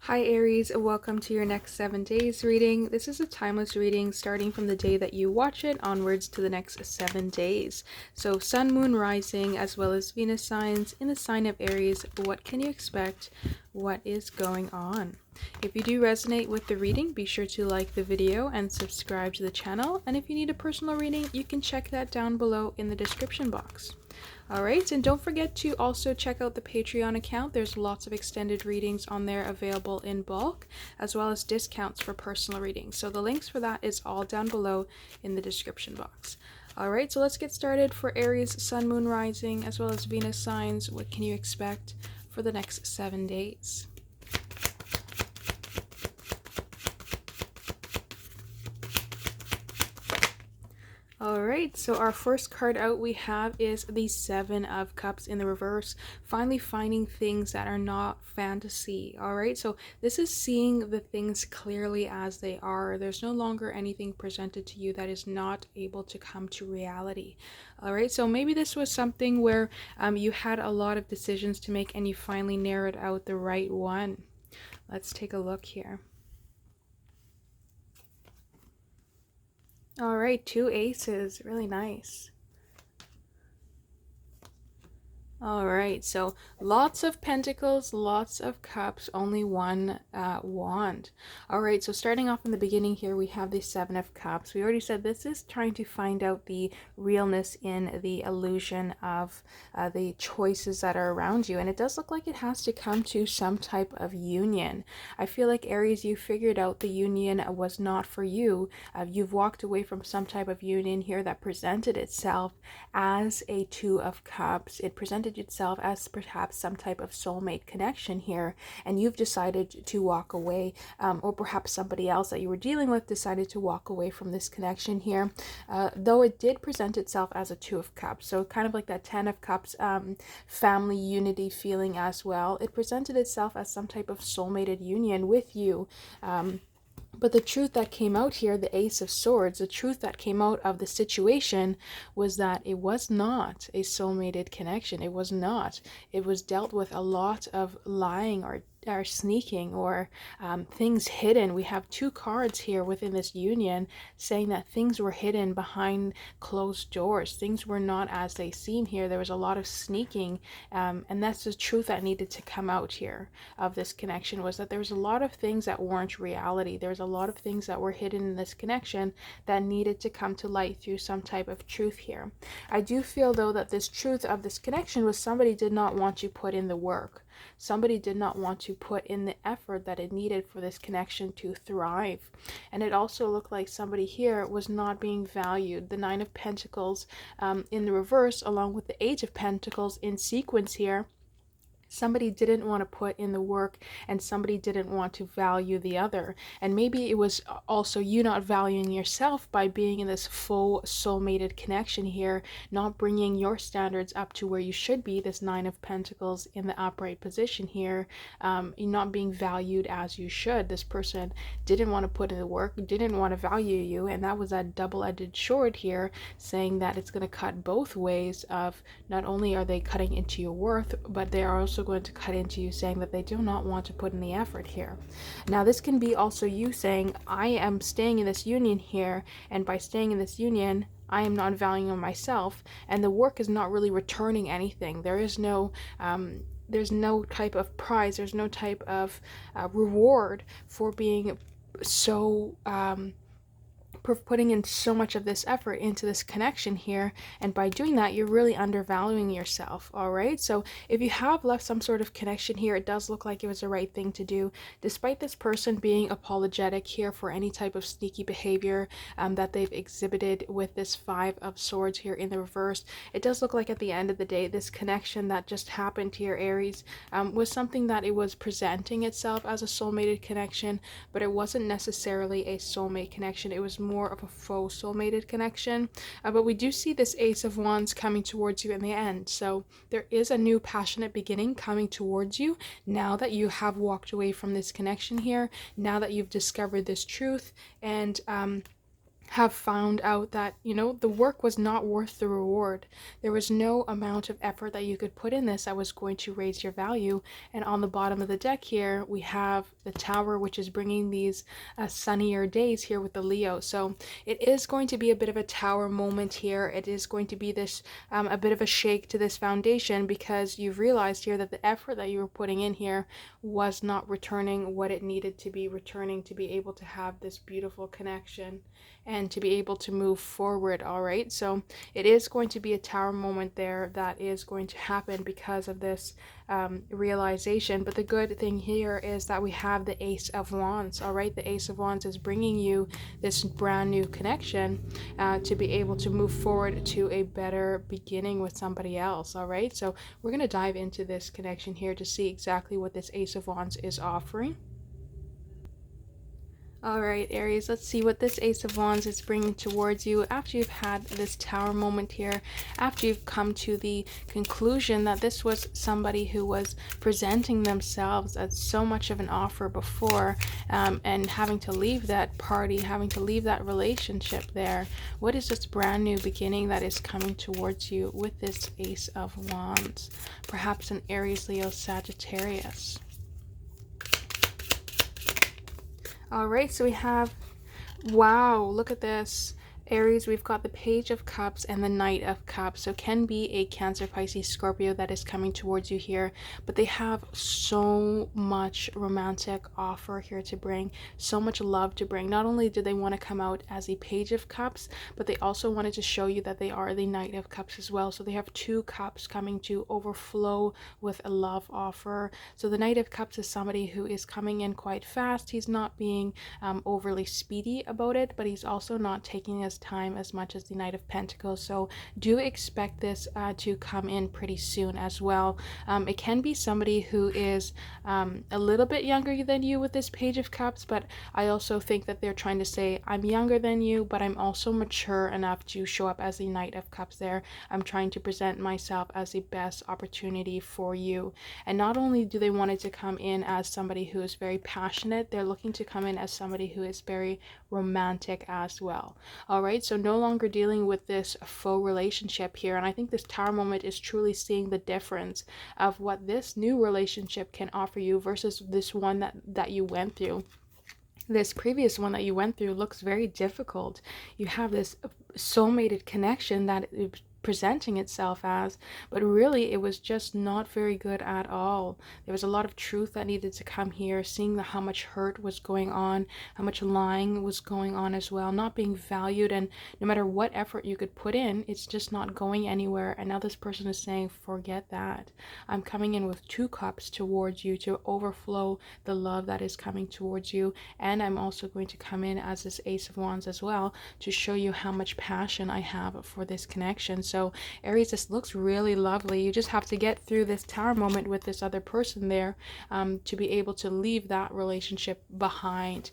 Hi Aries, welcome to your next 7 days reading. This is a timeless reading starting from the day that you watch it onwards to the next 7 days. So Sun, Moon, Rising, as well as Venus signs in the sign of Aries. What can you expect? What is going on? If you do resonate with the reading, be sure to like the video and subscribe to the channel. And if you need a personal reading, you can check that down below in the description box. Alright, and don't forget to also check out the Patreon account. There's lots of extended readings on there available in bulk, as well as discounts for personal readings. So the links for that is all down below in the description box. Alright, so let's get started for Aries, Sun, Moon, Rising, as well as Venus signs. What can you expect for the next 7 days? Alright, so our first card out we have is the Seven of Cups in the reverse. Finally finding things that are not fantasy. Alright, so this is seeing the things clearly as they are. There's no longer anything presented to you that is not able to come to reality. Alright, so maybe this was something where you had a lot of decisions to make and you finally narrowed out the right one. Let's take a look here. All right, 2 aces, really nice. All right, so lots of pentacles, lots of cups, only one wand. All right, so starting off in the beginning here, we have the Seven of Cups. We already said this is trying to find out the realness in the illusion of the choices that are around you. And it does look like it has to come to some type of union. I feel like Aries, you figured out the union was not for you. You've walked away from some type of union here that presented itself as a Two of Cups. It presented itself as perhaps some type of soulmate connection here, and you've decided to walk away, or perhaps somebody else that you were dealing with decided to walk away from this connection here, though it did present itself as a Two of Cups, so kind of like that Ten of Cups family unity feeling as well. It presented itself as some type of soulmated union with you. But the truth that came out here, the Ace of Swords, the truth that came out of the situation was that it was not a soulmated connection. It was not. It was dealt with a lot of lying or sneaking or things hidden. We have 2 cards here within this union saying that things were hidden behind closed doors. Things were not as they seem here. There was a lot of sneaking, and that's the truth that needed to come out here of this connection, was that there was a lot of things that weren't reality. There was a lot of things that were hidden in this connection that needed to come to light through some type of truth here. I do feel though that this truth of this connection was somebody did not want to put in the work. Somebody did not want to put in the effort that it needed for this connection to thrive. And it also looked like somebody here was not being valued. The Nine of Pentacles in the reverse, along with the Eight of Pentacles in sequence here. Somebody didn't want to put in the work, and somebody didn't want to value the other. And maybe it was also you not valuing yourself by being in this full soulmated connection here, not bringing your standards up to where you should be, this Nine of Pentacles in the upright position here, not being valued as you should. This person didn't want to put in the work, didn't want to value you, and that was that double-edged sword here, saying that it's going to cut both ways of not only are they cutting into your worth, but they are also going to cut into you saying that they do not want to put in the effort here. Now this can be also you saying, I am staying in this union here, and by staying in this union I am not valuing myself, and the work is not really returning anything. There is no there's no type of prize, there's no type of reward for being so putting in so much of this effort into this connection here, and by doing that you're really undervaluing yourself. All right, so if you have left some sort of connection here, it does look like it was the right thing to do, despite this person being apologetic here for any type of sneaky behavior that they've exhibited with this Five of Swords here in the reverse. It does look like at the end of the day, this connection that just happened here, Aries, was something that it was presenting itself as a soulmated connection, but it wasn't necessarily a soulmate connection. It was more of a faux soulmated connection, but we do see this Ace of Wands coming towards you in the end. So there is a new passionate beginning coming towards you now that you have walked away from this connection here, now that you've discovered this truth, and have found out that, the work was not worth the reward. There was no amount of effort that you could put in this that was going to raise your value. And on the bottom of the deck here, we have the Tower, which is bringing these sunnier days here with the Leo. So it is going to be a bit of a Tower moment here. It is going to be this a bit of a shake to this foundation, because you've realized here that the effort that you were putting in here was not returning what it needed to be returning to be able to have this beautiful connection and to be able to move forward. All right, so it is going to be a Tower moment there that is going to happen because of this realization. But the good thing here is that we have the Ace of Wands. All right, the Ace of Wands is bringing you this brand new connection to be able to move forward to a better beginning with somebody else. All right, so we're going to dive into this connection here to see exactly what this Ace of Wands is offering. Alright, Aries, let's see what this Ace of Wands is bringing towards you after you've had this Tower moment here, after you've come to the conclusion that this was somebody who was presenting themselves as so much of an offer before, and having to leave that party, having to leave that relationship there. What is this brand new beginning that is coming towards you with this Ace of Wands? Perhaps an Aries, Leo, Sagittarius. All right, so we have, wow, look at this. Aries, we've got the Page of Cups and the Knight of Cups. So can be a Cancer, Pisces, Scorpio that is coming towards you here, but they have so much romantic offer here to bring, so much love to bring. Not only do they want to come out as a Page of Cups, but they also wanted to show you that they are the Knight of Cups as well. So they have two cups coming to overflow with a love offer. So the Knight of Cups is somebody who is coming in quite fast. He's not being overly speedy about it, but he's also not taking his time as much as the Knight of Pentacles. So do expect this to come in pretty soon as well. It can be somebody who is a little bit younger than you with this Page of Cups, but I also think that they're trying to say, I'm younger than you, but I'm also mature enough to show up as the Knight of Cups there. I'm trying to present myself as the best opportunity for you. And not only do they want it to come in as somebody who is very passionate, they're looking to come in as somebody who is very romantic as well. All right, so no longer dealing with this faux relationship here. And I think this Tower moment is truly seeing the difference of what this new relationship can offer you versus this one that you went through. This previous one that you went through looks very difficult. You have this soulmated connection that is presenting itself as, but really it was just not very good at all. There was a lot of truth that needed to come here, seeing how much hurt was going on, how much lying was going on as well, not being valued, and no matter what effort you could put in, it's just not going anywhere. And now this person is saying, forget that. I'm coming in with two cups towards you to overflow the love that is coming towards you, and I'm also going to come in as this Ace of Wands as well to show you how much passion I have for this connection. So Aries, this looks really lovely. You just have to get through this Tower moment with this other person there to be able to leave that relationship behind.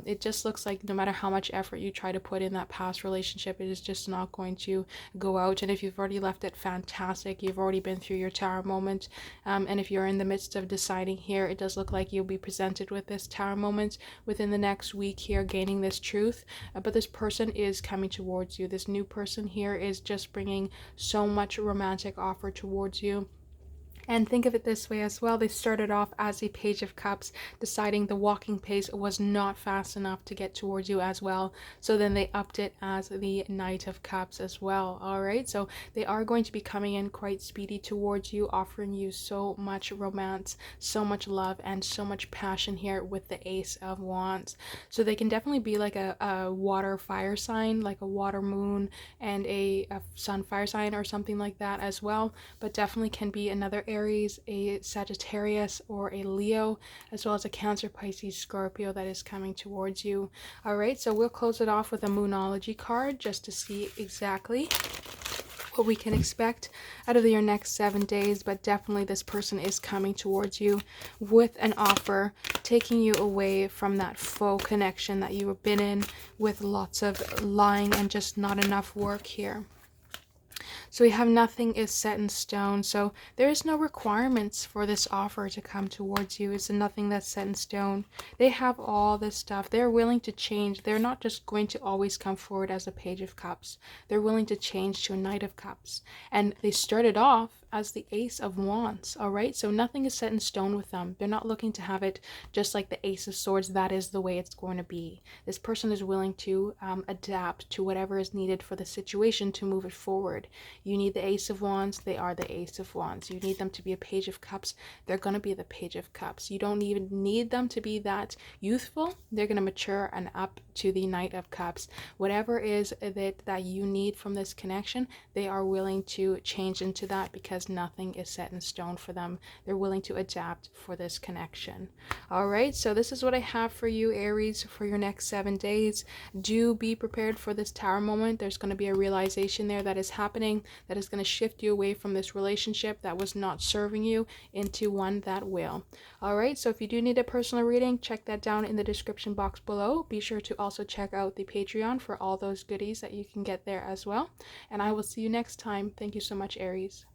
It just looks like no matter how much effort you try to put in that past relationship, it is just not going to go out. And if you've already left it, fantastic. You've already been through your Tower moment. And if you're in the midst of deciding here, it does look like you'll be presented with this Tower moment within the next week here, gaining this truth. But this person is coming towards you. This new person here is just bringing so much romantic offer towards you. And think of it this way as well. They started off as a Page of Cups, deciding the walking pace was not fast enough to get towards you as well. So then they upped it as the Knight of Cups as well. All right. So they are going to be coming in quite speedy towards you, offering you so much romance, so much love, and so much passion here with the Ace of Wands. So they can definitely be like a water fire sign, like a water moon and a sun fire sign or something like that as well. But definitely can be another Aries, a Sagittarius, or a Leo, as well as a Cancer, Pisces, Scorpio that is coming towards you. All right, so we'll close it off with a Moonology card just to see exactly what we can expect out of your next 7 days. But definitely this person is coming towards you with an offer, taking you away from that faux connection that you have been in with lots of lying and just not enough work here. So we have nothing is set in stone. So there is no requirements for this offer to come towards you. It's nothing that's set in stone. They have all this stuff. They're willing to change. They're not just going to always come forward as a Page of Cups. They're willing to change to a Knight of Cups. And they started off as the Ace of Wands, all right? So nothing is set in stone with them. They're not looking to have it just like the Ace of Swords. That is the way it's going to be. This person is willing to adapt to whatever is needed for the situation to move it forward. You need the Ace of Wands, they are the Ace of Wands. You need them to be a Page of Cups, they're going to be the Page of Cups. You don't even need them to be that youthful. They're going to mature and up to the Knight of Cups. Whatever is that you need from this connection, they are willing to change into that because nothing is set in stone for them. They're willing to adapt for this connection. All right, so this is what I have for you, Aries, for your next 7 days. Do be prepared for this Tower moment. There's going to be a realization there that is happening that is going to shift you away from this relationship that was not serving you into one that will. All right, so if you do need a personal reading, check that down in the description box below. Be sure to also check out the Patreon for all those goodies that you can get there as well. And I will see you next time. Thank you so much, Aries.